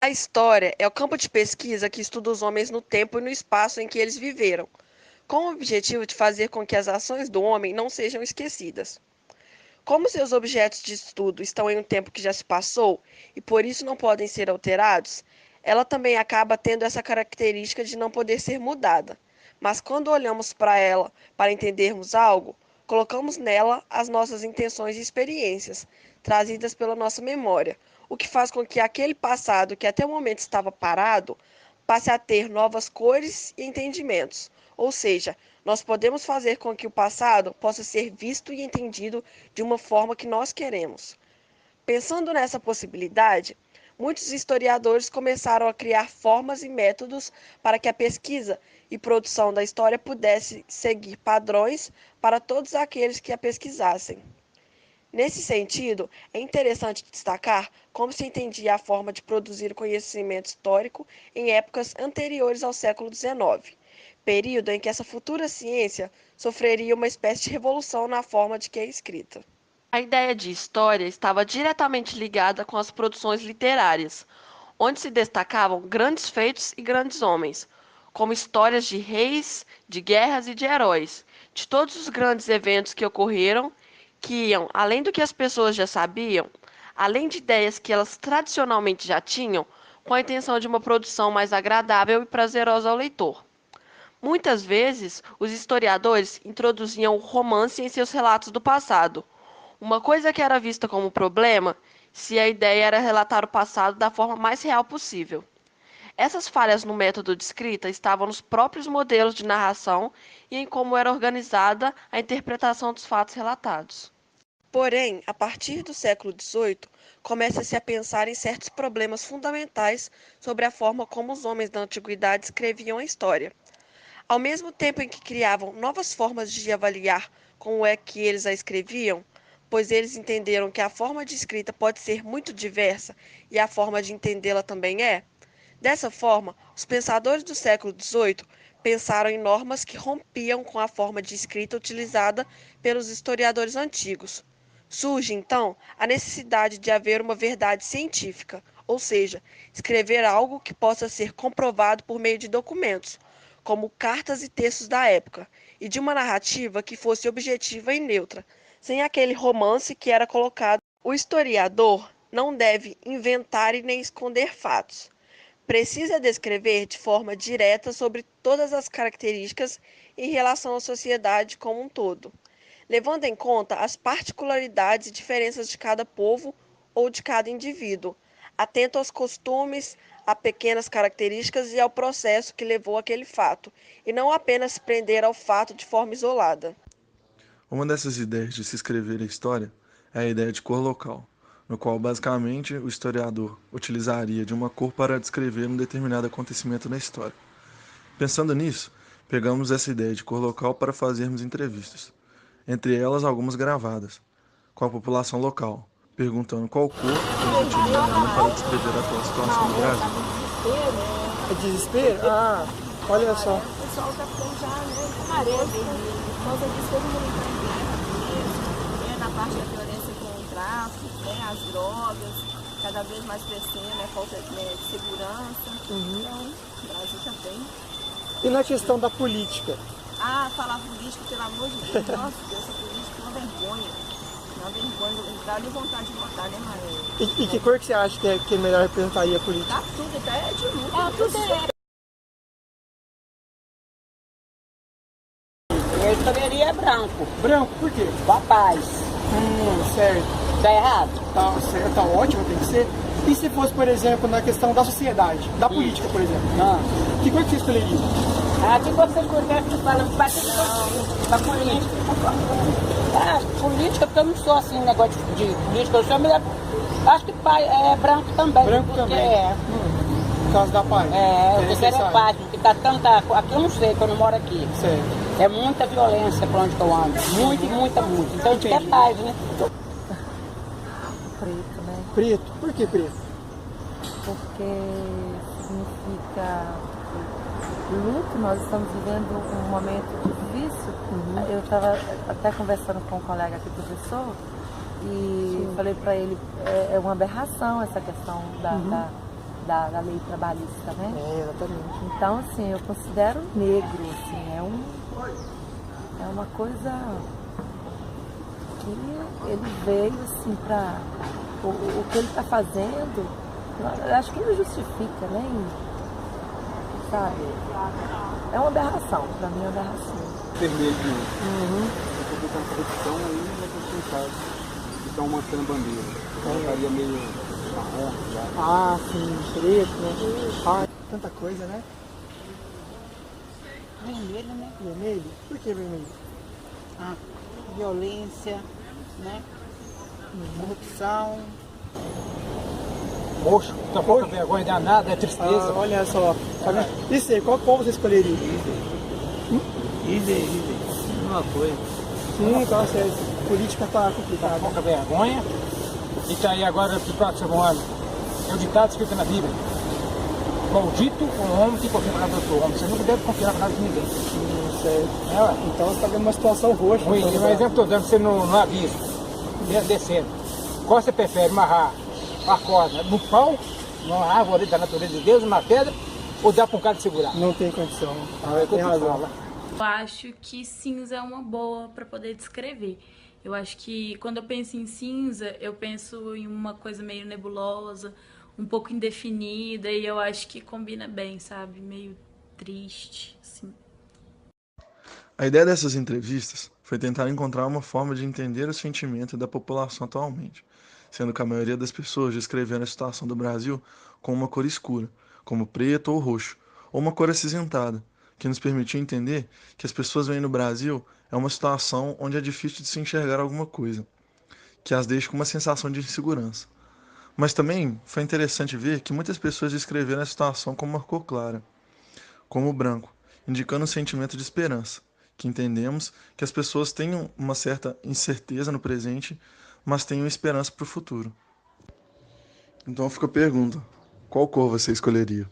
A história é o campo de pesquisa que estuda os homens no tempo e no espaço em que eles viveram, com o objetivo de fazer com que as ações do homem não sejam esquecidas. Como seus objetos de estudo estão em um tempo que já se passou e por isso não podem ser alterados, ela também acaba tendo essa característica de não poder ser mudada. Mas quando olhamos para ela para entendermos algo, colocamos nela as nossas intenções e experiências, trazidas pela nossa memória, o que faz com que aquele passado que até o momento estava parado passe a ter novas cores e entendimentos. Ou seja, nós podemos fazer com que o passado possa ser visto e entendido de uma forma que nós queremos. Pensando nessa possibilidade, muitos historiadores começaram a criar formas e métodos para que a pesquisa e produção da história pudesse seguir padrões para todos aqueles que a pesquisassem. Nesse sentido, é interessante destacar como se entendia a forma de produzir o conhecimento histórico em épocas anteriores ao século XIX, período em que essa futura ciência sofreria uma espécie de revolução na forma de que é escrita. A ideia de história estava diretamente ligada com as produções literárias, onde se destacavam grandes feitos e grandes homens, como histórias de reis, de guerras e de heróis, de todos os grandes eventos que ocorreram, que iam além do que as pessoas já sabiam, além de ideias que elas tradicionalmente já tinham, com a intenção de uma produção mais agradável e prazerosa ao leitor. Muitas vezes, os historiadores introduziam o romance em seus relatos do passado, uma coisa que era vista como problema se a ideia era relatar o passado da forma mais real possível. Essas falhas no método de escrita estavam nos próprios modelos de narração e em como era organizada a interpretação dos fatos relatados. Porém, a partir do século XVIII, começa-se a pensar em certos problemas fundamentais sobre a forma como os homens da antiguidade escreviam a história. Ao mesmo tempo em que criavam novas formas de avaliar como é que eles a escreviam, pois eles entenderam que a forma de escrita pode ser muito diversa e a forma de entendê-la também é. Dessa forma, os pensadores do século XVIII pensaram em normas que rompiam com a forma de escrita utilizada pelos historiadores antigos. Surge, então, a necessidade de haver uma verdade científica, ou seja, escrever algo que possa ser comprovado por meio de documentos, como cartas e textos da época, e de uma narrativa que fosse objetiva e neutra, sem aquele romance que era colocado. O historiador não deve inventar e nem esconder fatos. Precisa descrever de forma direta sobre todas as características em relação à sociedade como um todo, levando em conta as particularidades e diferenças de cada povo ou de cada indivíduo, atento aos costumes, a pequenas características e ao processo que levou àquele fato, e não apenas se prender ao fato de forma isolada. Uma dessas ideias de se escrever a história é a ideia de cor local, no qual basicamente o historiador utilizaria de uma cor para descrever um determinado acontecimento na história. Pensando nisso, pegamos essa ideia de cor local para fazermos entrevistas, entre elas algumas gravadas, com a população local, perguntando qual cor eles utilizariam para descrever a atual situação do Brasil. É desespero? Ah, olha só. O pessoal tá ficando já, né? Amarelo, por causa disso todo mundo tá na parte da violência com o tráfico, né? As drogas, cada vez mais crescendo, né? Falta de segurança. Então, o Brasil tá bem. E na questão da política? Ah, falar política, pelo amor de Deus. Nossa, Deus, essa política é uma vergonha. Uma vergonha. Dá nem vontade de votar, né, Maria? E que cor que você acha que é melhor representaria a política? Dá tudo, até de luto. Tudo é. Eu escolheria branco. Branco, por quê? Papaz. Certo. Tá errado? Tá certo, tá ótimo, tem que ser. E se fosse, por exemplo, na questão da sociedade, da política, por exemplo? Não. Que cor que você escolheria? Ah, que você escolher que fala de partido da política. Ah, política, porque eu não sou assim, negócio de política, eu sou melhor. Acho que pai é branco também. Branco porque também? É. Por causa da paz? Eu quero paz, porque tá tanta. Aqui eu não sei, que eu não moro aqui. Certo. É muita violência pra onde que eu ando. Muita. Então a gente quer paz, né? Preto, né? Preto. Por que preto? Porque significa luto, nós estamos vivendo um momento difícil. Eu estava até conversando com um colega aqui, professor, e falei para ele, é uma aberração essa questão da lei trabalhista, né? Exatamente. Então, assim, eu considero negro, assim, é uma coisa que ele veio, assim, para... O que ele está fazendo, eu acho que não justifica, nem... Sabe? É uma aberração, para mim é uma aberração. Vermelho, porque com a corrupção aí não vai ter sentado. Estão mantendo a bandeira. Então estaria meio marrom já. Ah, sim, preto, né? Ah, tanta coisa, né? Vermelho, né? Vermelho? Por que vermelho? Ah, violência, né? Corrupção. Roxo, tá pouca vergonha danada, é tristeza. Ah, olha só. Tá vendo? E você, qual cor você escolheria? Uma coisa. Sim, então, certo. Política tá complicada. Pouca vergonha. E tá aí agora pro próximo ano. É o ditado escrito na Bíblia. Maldito o homem que confia na palavra do homem. Você nunca deve confiar na palavra de ninguém. Certo. É, ué. Então você tá vendo uma situação roxa. Um exemplo que eu estou dando, você não avisa. Descendo. Qual você prefere amarrar a corda no pau, numa árvore da natureza de Deus, numa pedra, ou dar para um cara de segurar? Não tem condição. Tem razão. Eu acho que cinza é uma boa para poder descrever. Eu acho que quando eu penso em cinza, eu penso em uma coisa meio nebulosa, um pouco indefinida, e eu acho que combina bem, sabe? Meio triste, assim. A ideia dessas entrevistas foi tentar encontrar uma forma de entender o sentimento da população atualmente, sendo que a maioria das pessoas descrevendo a situação do Brasil com uma cor escura, como preto ou roxo, ou uma cor acinzentada, que nos permitiu entender que as pessoas veem no Brasil é uma situação onde é difícil de se enxergar alguma coisa, que as deixa com uma sensação de insegurança. Mas também foi interessante ver que muitas pessoas descreveram a situação como uma cor clara, como o branco, indicando um sentimento de esperança, que entendemos que as pessoas tenham uma certa incerteza no presente, mas tenham esperança para o futuro. Então fica a pergunta: qual cor você escolheria?